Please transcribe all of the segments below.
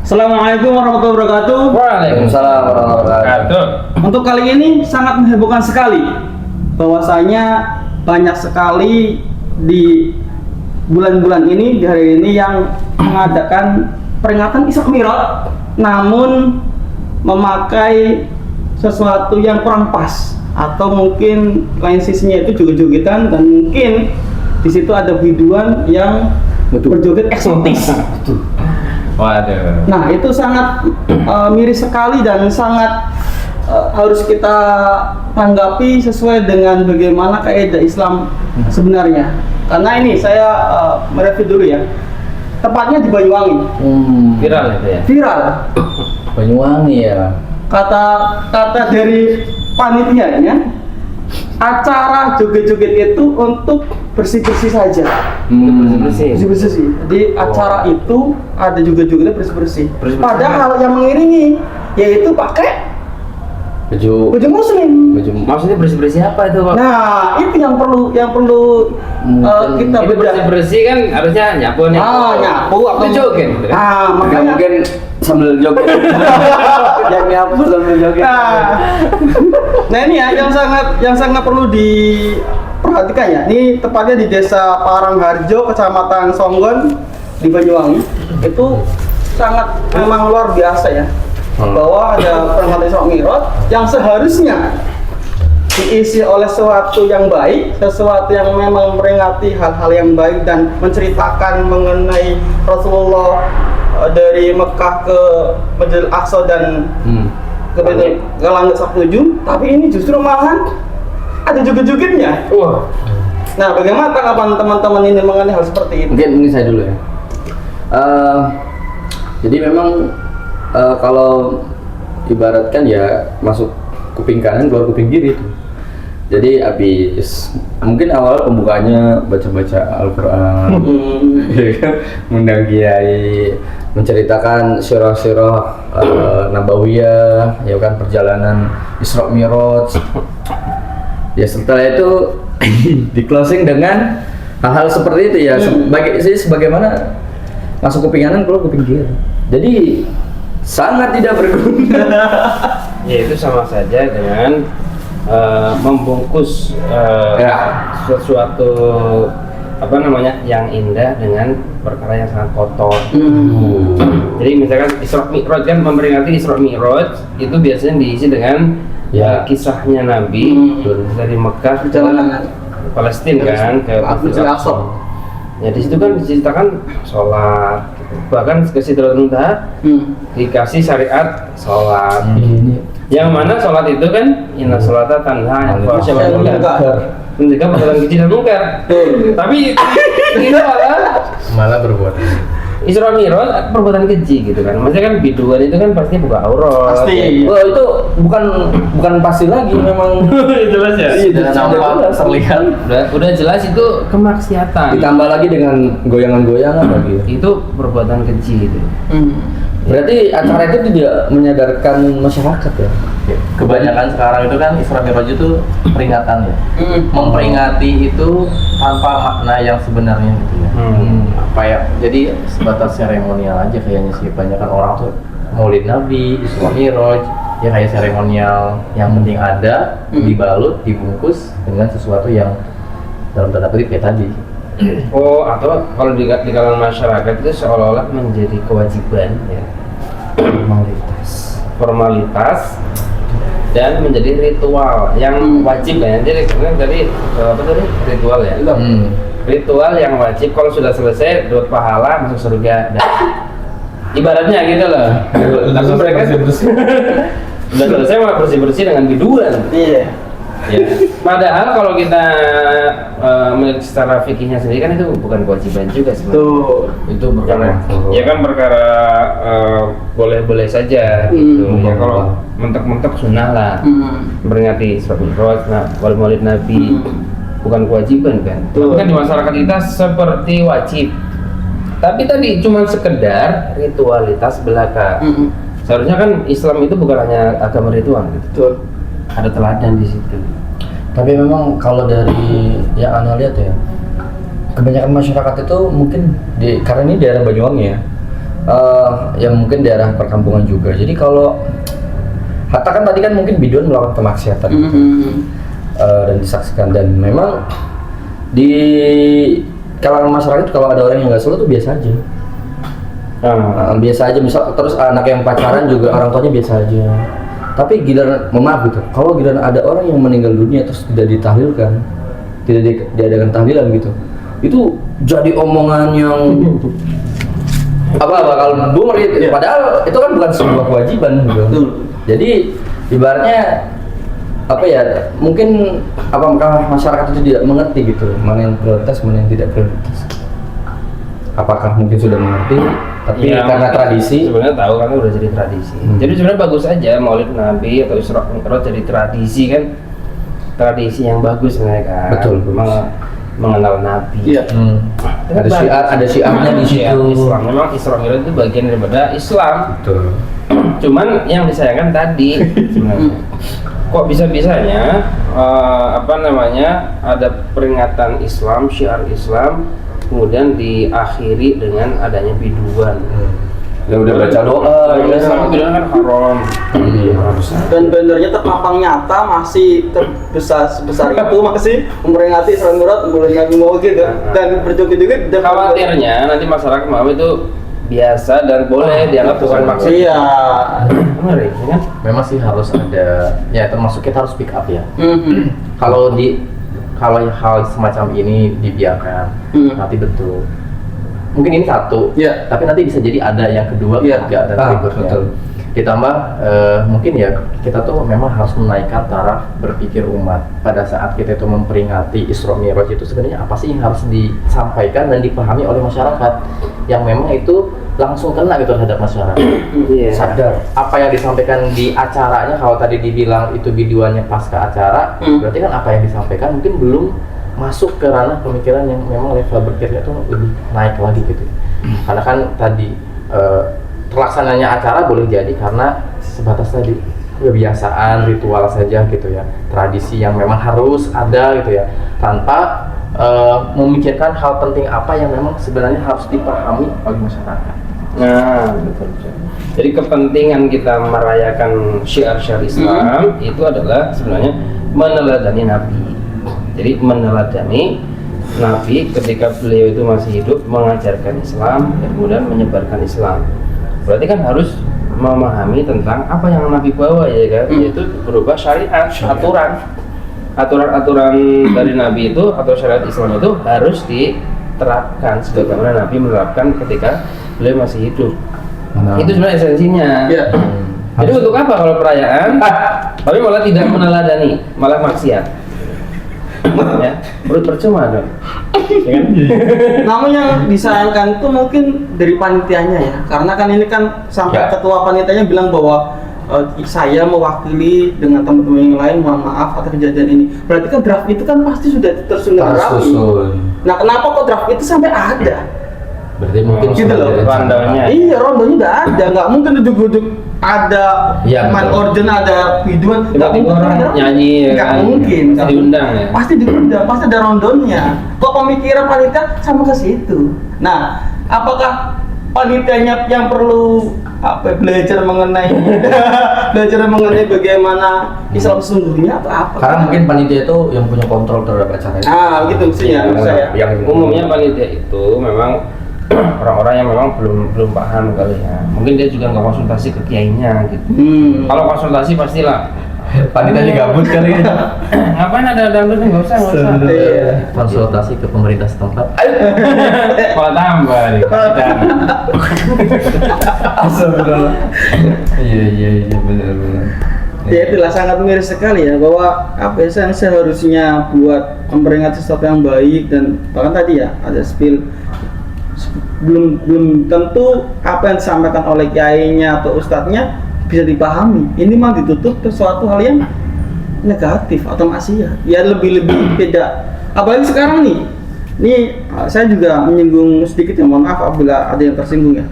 Assalamualaikum warahmatullahi wabarakatuh. Waalaikumsalam warahmatullahi wabarakatuh. Untuk kali ini sangat menghebohkan sekali, bahwasanya banyak sekali di bulan-bulan ini, di hari ini yang mengadakan peringatan Isra Mi'raj, namun memakai sesuatu yang kurang pas, atau mungkin lain sisinya itu joget-jogetan, dan mungkin di situ ada biduan yang berjoget eksotis. Waduh. Nah, itu sangat miris sekali dan sangat harus kita tanggapi sesuai dengan bagaimana kaidah Islam sebenarnya. Karena ini saya mereview dulu ya. Tepatnya di Banyuwangi. Viral itu ya? Viral. Banyuwangi ya. Kata dari panitianya, acara joget-joget itu untuk bersih-bersih saja. Bersih-bersih. Di acara itu ada juga jogetnya bersih-bersih. Padahal yang mengiringi yaitu pakai baju muslim. Maksudnya bersih-bersih apa itu, Pak? Nah, itu yang perlu kita itu bersih kan harusnya nyapu nih. Nyapu atau joget gitu kan? Makanya mungkin sambil joget. Yang nyapu sambil joget. Nah, ini ya yang sangat perlu diperhatikan ya. Ini tepatnya di Desa Parangharjo, Kecamatan Songgon di Banyuwangi. Itu sangat memang luar biasa ya. Bahwa ada peringatan Isra Mi'raj yang seharusnya diisi oleh sesuatu yang baik, sesuatu yang memang memperingati hal-hal yang baik dan menceritakan mengenai Rasulullah dari Mekah ke Masjidil Aqsa dan ke langit Sabtu, tapi ini justru malahan ada joget-jogetnya. Nah, bagaimana tanggapan teman-teman ini mengenai hal seperti itu? Mungkin ini saya dulu ya. Jadi memang kalau ibaratkan ya masuk kuping kanan keluar kuping kiri itu. Jadi habis mungkin awal pembukanya baca-baca Al-Qur'an, ya kan, mengundang kiai menceritakan sirah-sirah nabawiyah, ya kan, perjalanan Isra Mi'raj. Ya setelah itu di closing dengan hal-hal seperti itu ya, sebagaimana masuk kuping kanan keluar kuping kiri. Jadi sangat tidak berguna. Ya itu sama saja dengan membungkus sesuatu yang indah dengan perkara yang sangat kotor. Jadi misalkan Isra Mi'raj kan memperingati Isra Mi'raj itu biasanya diisi dengan kisahnya Nabi dari Mekah ke Palestina kan ke Masjidil Aqsa. Ya di situ kan diceritakan sholat, bahkan ke Sidratul Muntaha dikasih syariat sholat. Yang mana sholat itu kan inna sholata tanha 'anil fahsya'i wal munkar, mencegah perbuatan keji dan mungkar. Tapi ini malah berbuat Isra Mi'raj perbuatan keji gitu kan. Maksudnya kan biduan itu kan pasti buka aurat. Pasti. Wah, itu bukan pasti lagi memang. Jelas ya. Sudah nampak terlihat. Udah jelas itu kemaksiatan. Ditambah lagi dengan goyangan-goyangan lagi. Itu perbuatan keji itu. Berarti acara itu tidak menyadarkan masyarakat ya? Kebanyakan sekarang itu kan Isra Mi'raj itu peringatan ya, memperingati itu tanpa makna yang sebenarnya gitu ya. Apa ya? Jadi sebatas seremonial aja kayaknya sih. Kebanyakan orang tuh Maulid Nabi, Isra Mi'raj, ya kayak seremonial. Yang penting ada, dibalut, dibungkus dengan sesuatu yang dalam tanda kutip kayak tadi. Atau kalau di kalangan masyarakat itu seolah-olah menjadi kewajiban ya, formalitas dan menjadi ritual yang wajib ya. Jadi ritual ya. Ritual yang wajib, kalau sudah selesai dapat pahala, masuk surga. Dan ibaratnya gitu loh. Tapi mereka sudah selesai malah bersih-bersih dengan biduan. Iya. Ya. Padahal kalau kita melihat secara fikihnya sendiri kan itu bukan kewajiban juga sebenarnya. Itu perkara, ya kan perkara boleh-boleh saja gitu. Ya kalau mentok-mentok sunnah lah. Memperingati Isra Mi'raj, Maulid Nabi bukan kewajiban kan. Tapi kan di masyarakat kita seperti wajib. Tapi tadi cuma sekedar ritualitas belaka. Seharusnya kan Islam itu bukan hanya agama ritual gitu. Ada teladan di situ. Tapi memang kalau dari yang Anda lihat ya, kebanyakan masyarakat itu mungkin karena ini daerah Banyuwangi ya, yang mungkin daerah perkampungan juga. Jadi kalau Hatta kan tadi kan mungkin biduan melakukan kemaksiatan dan disaksikan, dan memang di kalangan masyarakat kalau ada orang yang nggak sholat tuh biasa aja. Biasa aja, misal terus anak yang pacaran juga orang tuanya biasa aja. Tapi giliran, maaf gitu, kalau giliran ada orang yang meninggal dunia terus tidak ditahlilkan, tidak diadakan tahlilan gitu, itu jadi omongan yang kalau boomer itu, padahal itu kan bukan sebuah kewajiban gitu. Jadi ibaratnya apa ya, mungkin apakah masyarakat itu tidak mengerti gitu mana yang prioritas, mana yang tidak prioritas. Apakah mungkin sudah mengerti tapi Ya, karena tradisi sebenarnya tahu kan udah jadi tradisi. Jadi sebenarnya bagus aja Maulid Nabi atau Isra Mi'raj jadi tradisi kan, tradisi yang bagus sebenarnya kan. Betul. Mengenal Nabi. Iya. ada syiarnya di situ. Islam memang Isra Mi'raj itu bagian daripada Islam. Betul. Cuman yang disayangkan tadi sebenarnya kok bisa-bisanya ada peringatan Islam, syiar Islam, kemudian diakhiri dengan adanya biduan. Ya udah baca doa, ya Islam biduan kan haram. Dan benernya terpampang nyata masih sebesar itu masih memperingati Isra Mi'raj bulan Nabi Muhammad gitu, dan berjoget-joget dan Khawatirnya nanti masyarakat mau itu biasa dan boleh dianggap bukan maksud. Iya. Benar ya kan? Memang sih harus ada, ya termasuk kita harus pick up ya. Kalau hal semacam ini dibiarkan, nanti betul. Mungkin ini satu, tapi nanti bisa jadi ada yang kedua, ketiga dan berikutnya. Betul. Ditambah mungkin ya kita tuh memang harus menaikkan taraf berpikir umat pada saat kita itu memperingati Isra Mi'raj itu sebenarnya apa sih yang harus disampaikan dan dipahami oleh masyarakat yang memang itu langsung kena gitu terhadap masyarakat. Sadar apa yang disampaikan di acaranya, kalau tadi dibilang itu videonya pasca acara, berarti kan apa yang disampaikan mungkin belum masuk ke ranah pemikiran yang memang level berpikirnya itu lebih naik lagi gitu. Karena kan tadi terlaksananya acara boleh jadi karena sebatas tadi kebiasaan ritual saja gitu ya, tradisi yang memang harus ada gitu ya, tanpa memikirkan hal penting apa yang memang sebenarnya harus dipahami oleh masyarakat. Nah, betul. Jadi kepentingan kita merayakan syiar-syiar Islam itu adalah sebenarnya meneladani Nabi. Jadi meneladani Nabi ketika beliau itu masih hidup mengajarkan Islam dan kemudian menyebarkan Islam. Berarti kan harus memahami tentang apa yang Nabi bawa ya kan, yaitu berupa syariat, aturan-aturan dari Nabi itu atau syariat Islam itu harus diterapkan sebagaimana Nabi menerapkan ketika beliau masih hidup. Itu sebenarnya esensinya. Jadi untuk apa kalau perayaan tapi malah tidak meneladani, malah maksiat? Ya, percuma dong. Ya kan? Namun yang disayangkan itu mungkin dari panitianya ya, karena kan ini kan sampai ketua panitianya bilang bahwa saya mewakili dengan teman-teman yang lain mohon maaf atas kejadian ini. Berarti kan draft itu kan pasti sudah tersusun rapi. Nah, kenapa kok draft itu sampai ada? Berarti mungkin gitu loh, rondonya. Iya, rondonya udah ada, nggak mungkin ujuk-ujuk ada man organ, ada biduan, nggak mungkin orang nyanyi, nggak mungkin, diundang ya. Pasti diundang, pasti ada rondonya. Kok pemikiran panitia sama ke situ? Nah, apakah panitianya yang perlu belajar mengenai bagaimana Islam sesungguhnya atau apa? Karena mungkin panitia itu yang punya kontrol terhadap acara itu. Gitu mestinya menurut saya. Yang umumnya panitia itu memang orang-orang yang memang belum paham kali ya. Mungkin dia juga nggak konsultasi ke kiainya gitu. Kalau konsultasi pastilah panitianya gabut kali ya. Ngapain ada dangdut? Nggak usah. Konsultasi ke pemerintah setempat. Malah tambah nih. Astagfirullah. Iya benar. Ya itulah sangat miris sekali ya, bahwa seharusnya buat memperingati sesuatu yang baik, dan bahkan tadi ya ada spill belum tentu apa yang disampaikan oleh kiainya atau ustadznya bisa dipahami. Ini mah ditutup ke suatu hal yang negatif atau maksiat. Ya lebih beda. Apalagi sekarang nih saya juga menyinggung sedikit ya, mohon maaf apabila ada yang tersinggung ya.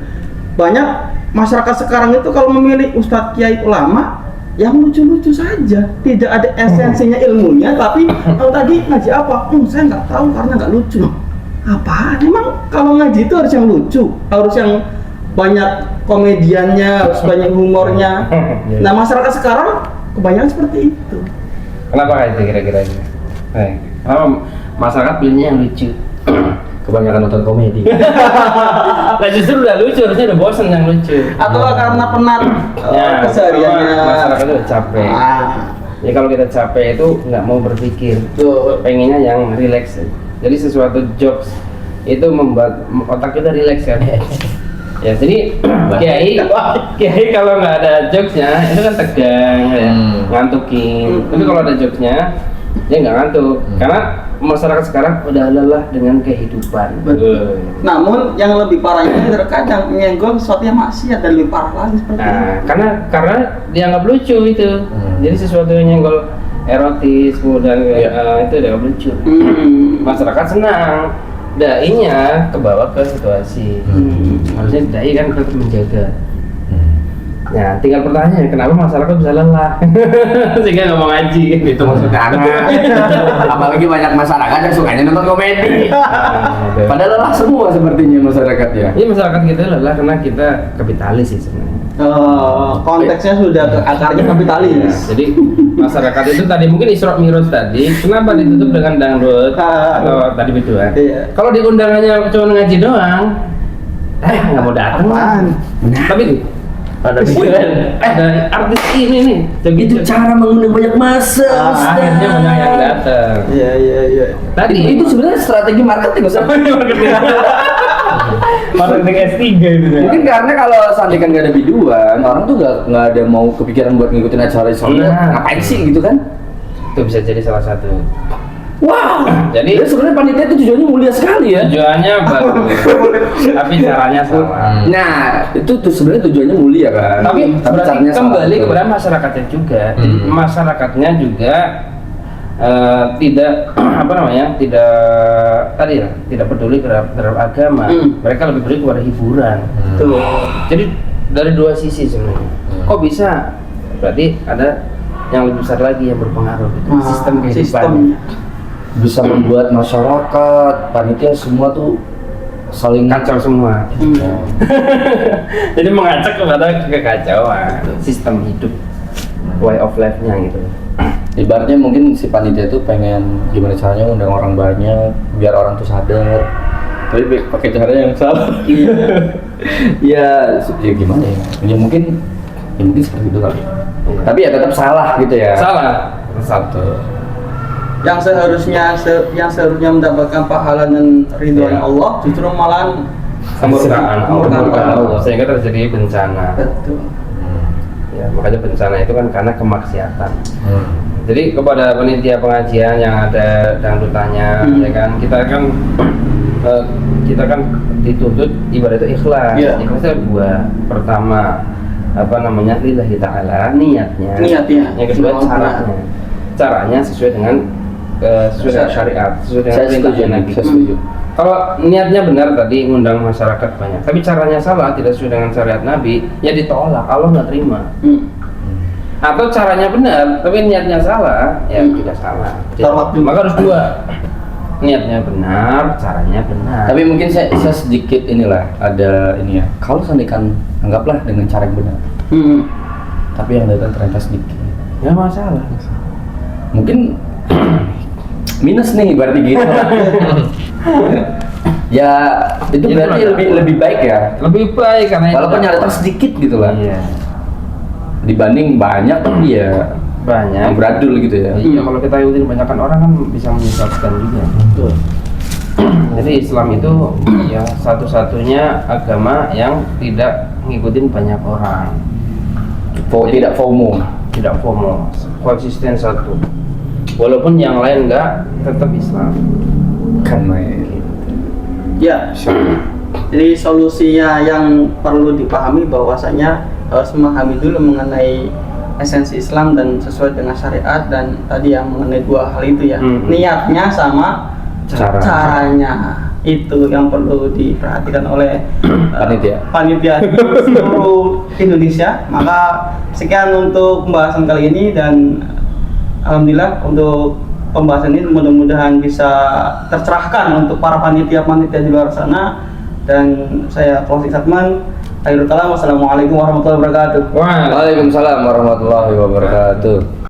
Banyak masyarakat sekarang itu kalau memilih ustadz kiai ulama yang lucu-lucu saja, tidak ada esensinya ilmunya, tapi kalau tadi ngaji apa? Saya nggak tahu karena nggak lucu. Apaan? Emang kalau ngaji itu harus yang lucu, harus yang banyak komediannya, harus banyak humornya. Nah masyarakat sekarang kebanyakan seperti itu. Kenapa itu kira-kira? Kenapa masyarakat pilihnya yang lucu? Kebanyakan nonton komedi. Nah justru udah lucu, harusnya udah bosan yang lucu. Atau karena penat kesehariannya. Masyarakat itu udah capek. Jadi kalau kita capek itu nggak mau berpikir, pengennya yang relax. Jadi sesuatu jokes itu membuat otak kita relax kan. Ya jadi kiai kalau nggak ada jokesnya itu kan tegang, ya, ngantukin. Tapi kalau ada jokesnya dia nggak ngantuk, karena masyarakat sekarang udah lelah dengan kehidupan. Betul. Namun yang lebih parahnya terkadang menyenggol sesuatu yang maksiat dan lebih parah lagi seperti itu. Nah, karena dianggap lucu itu. Jadi sesuatu yang nyenggol erotis, kemudian itu dianggap lucu. Masyarakat senang. Dainya kebawa ke situasi. Harusnya dai kan tetap menjaga. Ya, tinggal pertanyaannya, kenapa masyarakat bisa lelah? Sehingga nggak mau ngaji. Itu maksudnya anak. Apalagi banyak masyarakat yang sukanya nonton komedi. Padahal lelah semua sepertinya masyarakat ya. Ini masyarakat kita lelah karena kita kapitalis sih sebenarnya. Konteksnya sudah akarnya kapitalis. Jadi masyarakat itu tadi mungkin Isra Mi'raj tadi, kenapa ditutup dengan dangdut atau tadi biduan? Iya. Kalau di undangannya cuma ngaji doang, nggak mau datang. Tapi ada pikiran, ada artis ini nih. Itu cara mengundang banyak massa. Akhirnya banyak yang datang. Iya. Tadi Itu sebenarnya strategi marketing marketing S3 itu. Mungkin karena kalau seandainya kan nggak ada biduan, orang tuh nggak ada mau kepikiran buat ngikutin acara Islam. Ngapain sih gitu kan? Itu bisa jadi salah satu. Wow. Jadi sebenarnya panitia itu tujuannya mulia sekali ya. tujuannya bagus, tapi caranya salah. Nah, itu tuh sebenarnya tujuannya mulia kan. Tapi berarti caranya kembali salah. kepada masyarakatnya juga. Jadi masyarakatnya juga tidak tidak peduli terhadap agama. Mereka lebih peduli kepada hiburan. Tuh. Jadi dari dua sisi sebenarnya. Kok bisa? Berarti ada yang lebih besar lagi yang berpengaruh gitu. Sistem kehidupan. Sistemnya. Bisa membuat masyarakat, panitia semua tuh saling Kacau semua. Jadi mengacak kepada kekacauan sistem hidup, way of life-nya gitu. Ibaratnya mungkin si panitia itu pengen gimana caranya undang orang banyak biar orang tuh sadar, tapi pakai cara yang salah. ya gimana ya? Ya mungkin seperti itu kali. Tapi ya tetap salah gitu ya. Salah satu. Yang seharusnya mendapatkan pahala dan ridhoan Allah justru malah Kemurkaan Allah. Sehingga terjadi bencana. Betul. Ya, makanya bencana itu kan karena kemaksiatan. Jadi kepada panitia pengajian yang ada dangdutannya, ya kan kita kan dituntut ibadah itu ikhlas. Ikhlasnya dua. Pertama lillahi ta'ala, niatnya. Yang kedua caranya sesuai dengan syariat, sesuai dengan perintah Nabi. Kalau niatnya benar tadi ngundang masyarakat banyak, tapi caranya salah, tidak sesuai dengan syariat Nabi, ya ditolak, Allah nggak terima. Atau caranya benar, tapi niatnya salah, ya juga salah. Maka harus dua, niatnya benar, caranya benar. Tapi mungkin saya sedikit ada ini ya. Kalau seandainya anggaplah dengan cara yang benar, tapi yang datang ternyata sedikit, nggak masalah. Mungkin minus nih berarti gitu. Ya itu berarti lebih baik ya. Lebih baik karena walaupun yang datang sedikit gitu lah. Iya. Dibanding banyak tapi ya banyak beradul gitu ya. Iya, kalau kita ikutin kebanyakan orang kan bisa menyesatkan juga. Betul. Jadi Islam itu ya satu-satunya agama yang tidak ngikutin banyak orang. Tidak FOMO. Tidak FOMO, konsisten satu. Walaupun yang lain enggak, tetap Islam. Kan main. Ya. Jadi solusinya yang perlu dipahami bahwasanya harus memahami dulu mengenai esensi Islam dan sesuai dengan syariat, dan tadi yang mengenai dua hal itu ya. Niatnya sama caranya. Itu yang perlu diperhatikan oleh panitia seluruh Indonesia. Maka sekian untuk pembahasan kali ini, dan alhamdulillah untuk pembahasan ini mudah-mudahan bisa tercerahkan untuk para panitia-panitia di luar sana. Dan saya closing statement, Khairul kalam. Wassalamualaikum warahmatullahi wabarakatuh. Wah. Waalaikumsalam warahmatullahi wabarakatuh.